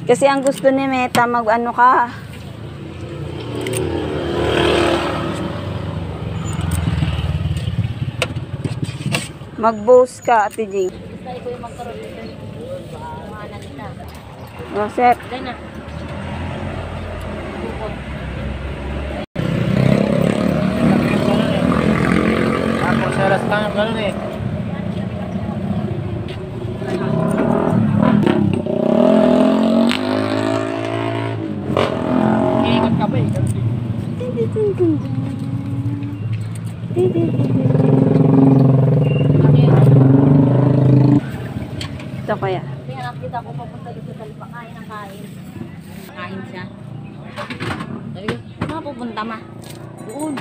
Kasi ang gusto ni Meta, mag-ano ka. Mag-boast ka, Ate Jing. Gusto ko yung magkaroon dito. Mga anak nila. Rosette. Dahil na. Ako sa alas tanga gano'n eh. Iikot ka ba eh? Ito kaya. Kaya nakita ko papunta dito sa lipa. Kain ang kain. Kain siya. Sabi ko, saan pupunta ma? Doon.